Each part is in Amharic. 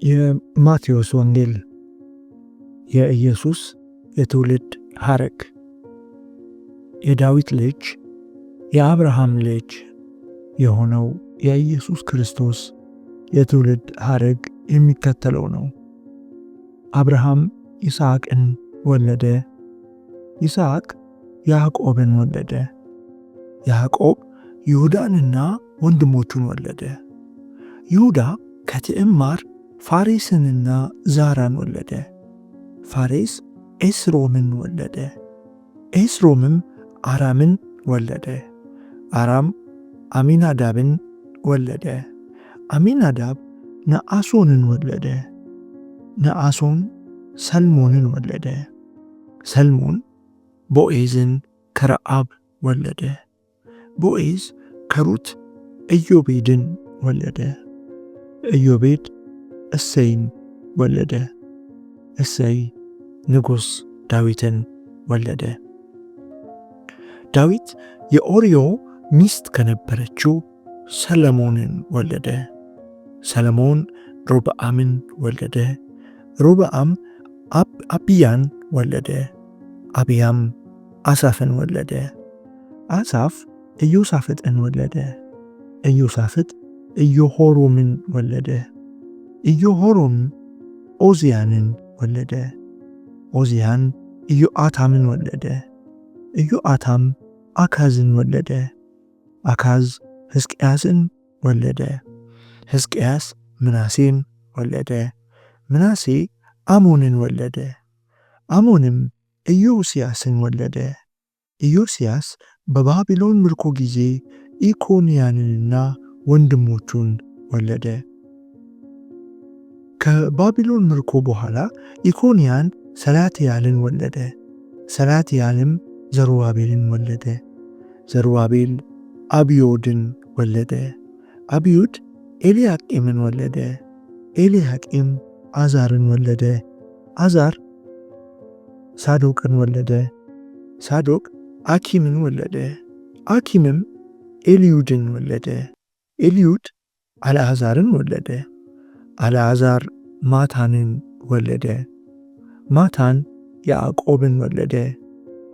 የማቴዎስ ወንጌል የኢየሱስ የትውልድ ሐረግ። የዳዊት ልጅ የአብርሃም ልጅ የሆነው የኢየሱስ ክርስቶስ የትውልድ ሐረግ የሚከተለው ነው። አብርሃም ይስሐቅን ወለደ። ይስሐቅ ያዕቆብን ወለደ። ያዕቆብ ይሁዳንና ወንድሞቹን ወለደ። ይሁዳ ከትዕማር ፋሬስንና ዛራን ወለደ። ፋሬስ ኤስሮምን ወለደ። ኤስሮምም አራምን ወለደ። አራም አሚናዳብን ወለደ። አሚናዳብ ነአሶንን ወለደ። ነአሶን ሰልሞንን ወለደ። ሰልሞን ቦዔዝን ከረአብ ወለደ። ቦዔዝ ከሩት ኢዮቤድን ወለደ። ኢዮቤድ እሰይን ወለደ። እሰይ ንጉሥ ዳዊትን ወለደ። ዳዊት የኦርዮ ሚስት ከነበረችው ሰለሞንን ወለደ። ሰለሞን ሮብዓምን ወለደ። ሮብዓም አብያን ወለደ። አብያም አሳፍን ወለደ። አሳፍ ኢዮሳፍጥን ወለደ። ኢዮሳፍጥ ኢዮሖሮምን ወለደ። ኢዮሖሮም ዖዝያንን ወለደ። ዖዝያን ኢዮአታምን ወለደ። ኢዮአታም አካዝን ወለደ። አካዝ ሕዝቅያስን ወለደ። ሕዝቅያስ ምናሴን ወለደ። ምናሴ አሞንን ወለደ። አሞንም ኢዮስያስን ወለደ። ኢዮስያስ በባቢሎን ምርኮ ጊዜ ኢኮንያንንና ወንድሞቹን ወለደ። ከባቢሎን ምርኮ በኋላ ኢኮንያን ሰላትያልን ወለደ። ሰላትያልም ዘሩባቤልን ወለደ። ዘሩባቤል አብዮድን ወለደ። አብዮድ ኤልያቄምን ወለደ። ኤልያቄም አዛርን ወለደ። አዛር ሳዶቅን ወለደ። ሳዶቅ አኪምን ወለደ። አኪምም ኤልዩድን ወለደ። ኤልዩድ አልዓዛርን ወለደ። አልዓዛር ማታንን ወለደ። ማታን ያዕቆብን ወለደ።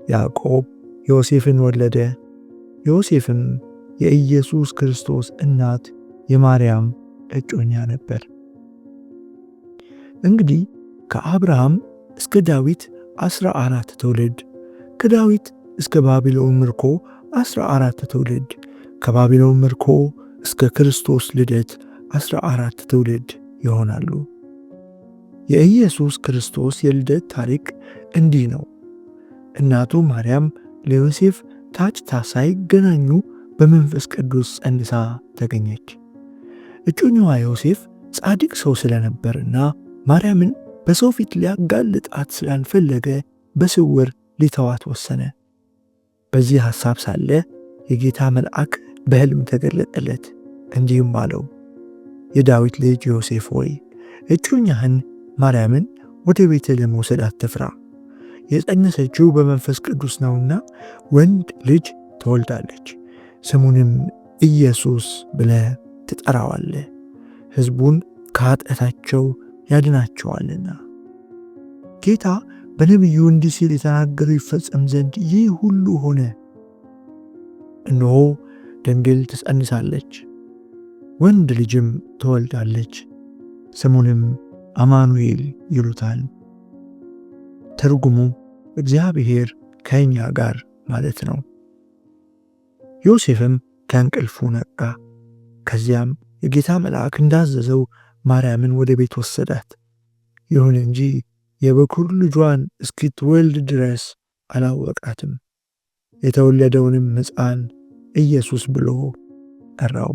ያዕቆብ ዮሴፍን ወለደ። ዮሴፍም የኢየሱስ ክርስቶስ እናት የማርያም እጮኛ ነበር። እንግዲህ ከአብርሃም እስከ ዳዊት 14 ትውልድ፣ ከዳዊት እስከ ባቢሎን ምርኮ 14 ትውልድ፣ ከባቢሎን ምርኮ እስከ ክርስቶስ ልደት 14 ትውልድ ይሆናሉ። የኢየሱስ ክርስቶስ የልደት ታሪክ እንዲህ ነው። እናቱ ማርያም ለዮሴፍ ታጭታ ሳይገናኙ በመንፈስ ቅዱስ ጸንሳ ተገኘች። እጮኛዋ ዮሴፍ ጻድቅ ሰው ስለነበርና ማርያምን በሰው ፊት ሊያጋልጣት ስላልፈለገ በስውር ሊተዋት ወሰነ። በዚህ ሐሳብ ሳለ የጌታ መልአክ በሕልም ተገለጠለት፣ እንዲህም አለው፣ የዳዊት ልጅ ዮሴፍ ሆይ እጮኛህን ማርያምን ወደ ቤትህ ለመውሰድ አትፍራ። የጸነሰችው በመንፈስ ቅዱስ ነውና ወንድ ልጅ ትወልዳለች። ስሙንም ኢየሱስ ብለህ ትጠራዋለህ፣ ሕዝቡን ከኃጢአታቸው ያድናቸዋልና። ጌታ በነቢዩ እንዲህ ሲል የተናገረው ይፈጸም ዘንድ ይህ ሁሉ ሆነ። እነሆ ድንግል ትጸንሳለች፣ ወንድ ልጅም ትወልዳለች፣ ስሙንም አማኑኤል ይሉታል። ትርጉሙ እግዚአብሔር ከእኛ ጋር ማለት ነው። ዮሴፍም ከእንቅልፉ ነቃ። ከዚያም የጌታ መልአክ እንዳዘዘው ማርያምን ወደ ቤት ወሰዳት። ይሁን እንጂ የበኩር ልጇን እስኪትወልድ ድረስ አላወቃትም። የተወለደውንም ሕፃን ኢየሱስ ብሎ ጠራው።